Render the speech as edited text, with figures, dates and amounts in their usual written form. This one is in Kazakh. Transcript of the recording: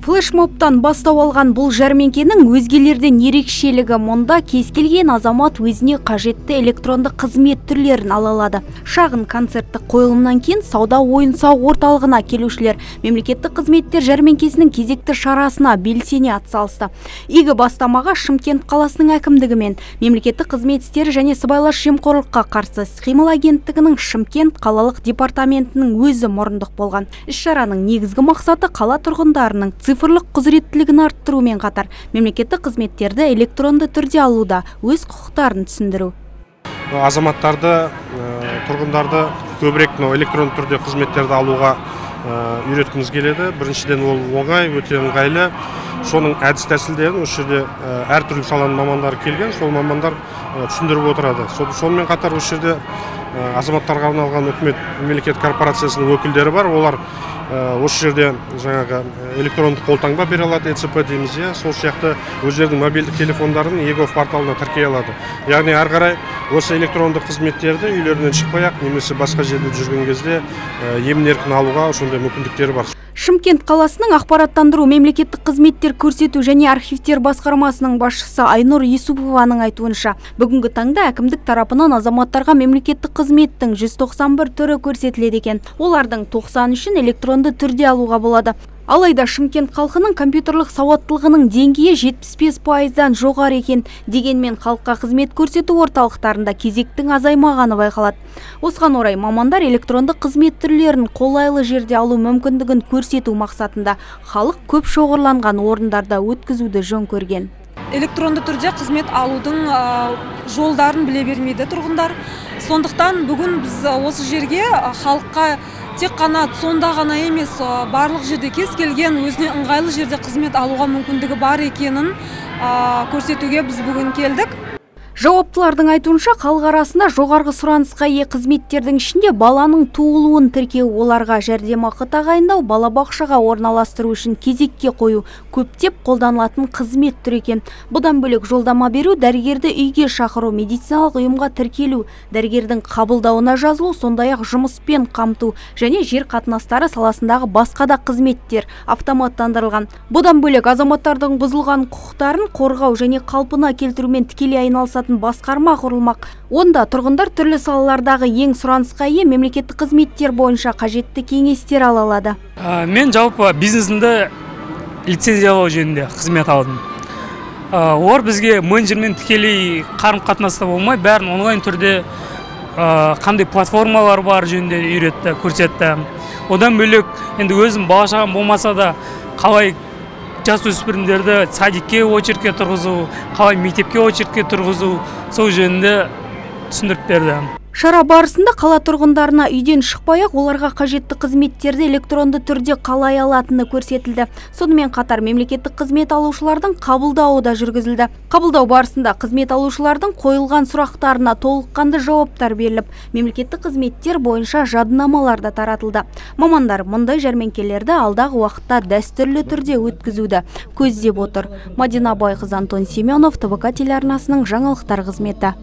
Флешмобтан бастау алған бұл жәрмеңкенің өзгелерден ерекшелігі мұнда кез келген азамат өзіне қажетті электронды қызмет түрлерін ала алады. Шағын концерттік қойылымнан кейін сауда ойын-сауық орталығына келушілер мемлекеттік қызметтер жәрмеңкесінің кезекті шарасына белсене атсалысты. Игі бастамаға Шымкент қаласының әкімдігі мен мемлекеттік қызмет істері және сыбайлас жемқорлыққа қарсы іс-қимыл агенттігінің Шымкент қалалық департаментінің өзі мұрындық болған. Іс-шараның негізгі мақсаты қала тұрғындарының цифрлық құзыреттілігін арттырумен қатар мемлекеттік қызметтерді электронды түрде алуда өз құқықтарын түсіндіру. Азаматтарды, тұрғындарды көбірек электронды түрде қызметтерді алуға үйреткіміз келеді. Біріншіден ол оңай, өте ыңғайлы. Соның әдіс тәсілдерін осы жерде әртүрлі саланың мамандары келген, сол мамандар түсіндіріп отырады. Сонымен қатар осы жерде азаматтарға арналған үкімет мемлекет корпорациясының өкілдері бар. Олар осы жерде жаңағы электронды қолтаңба бере алады, ЕЦП дейміз, сол сияқты өздерінің мобильдік телефондарын ЕГОВ порталына тіркей алады. Яғни ары қарай осы электронды қызметтерді үйлерінен шықпай-ақ немесе басқа жерде жүрген кезде емін-еркін алуға сондай мүмкіндіктері бар. Шымкент қаласының ақпараттандыру мемлекеттік қызметтер көрсету және архивтер басқармасының басшысы Айнұр Есупованың айтуынша, бүгінгі таңда әкімдік тарапынан азаматтарға мемлекеттік қызметтің 191 түрі көрсетіледі екен. Олардың 93-ін электронды түрде алуға болады. Алайда Шымкент халқының компьютерлік сауаттылығының деңгейі 75%-дан жоғары екен. Дегенмен халыққа қызмет көрсету орталықтарында кезектің азаймағаны байқалады. Осыған орай мамандар электронды қызмет түрлерін қолайлы жерде алу мүмкіндігін көрсету мақсатында халық көп шоғырланған орындарда өткізуді жөн көрген. Электронды түрде қызмет алудың жолдарын біле бермейді тұрғындар. Сондықтан бүгін біз осы жерге халыққа тек қана сонда ғана емес, барлық жерде кез келген өзіне ыңғайлы жерде қызмет алуға мүмкіндігі бар екенін көрсетуге біз бүгін келдік. Жауаптылардың айтуынша, халық арасында жоғарғы сұранысқа ие қызметтердің ішінде баланың туылуын тіркеу, оларға жәрдемақы тағайындау, балабақшаға орналастыру үшін кезекке қою көптеп қолданылатын қызмет түрі екен. Бұдан бөлек жолдама беру, дәрігерді үйге шақыру, медициналық ұйымға тіркелу, дәрігердің қабылдауына жазылу, сондай-ақ жұмыспен қамту және жер қатынастары саласындағы басқа да қызметтер автоматтандырылған. Бұдан бөлек азаматтардың бұзылған құқықтарын қорғау және қалпына келтірумен тікелей айналысатын басқарма құрылмақ. Онда тұрғындар түрлі салалардағы ең сұранысқа ие мемлекеттік қызметтер бойынша қажетті кеңестер ала алады. Мен жалпы бизнесімді лицензиялау жөнінде қызмет алдым. Олар бізге менеджермен тікелей қарым-қатынаста болмай, бәрін онлайн түрде қандай платформалар бар жөнінде үйретті, көрсетті. Одан бөлек енді өзім бала-шағам болмаса да қалай жасөспірімдерді садикке очередке тұрғызу, қалай мектепке очередке тұрғызу, сол жөнінде түсіндіріп берді. Шара барысында қала тұрғындарына үйден шықпай-ақ оларға қажетті қызметтерді электронды түрде қалай алатыны көрсетілді. Сонымен қатар мемлекеттік қызмет алушылардың қабылдауы да жүргізілді. Қабылдау барысында қызмет алушылардың қойылған сұрақтарына толыққанды жауаптар беріліп, мемлекеттік қызметтер бойынша жадынамалар да таратылды. Мамандар мұндай жәрмеңкелерді алдағы уақытта дәстүрлі түрде өткізуді көздеп отыр. Мадина Байқызы, Антон Семенов, ТВК телеарнасының жаңалықтар қызметі.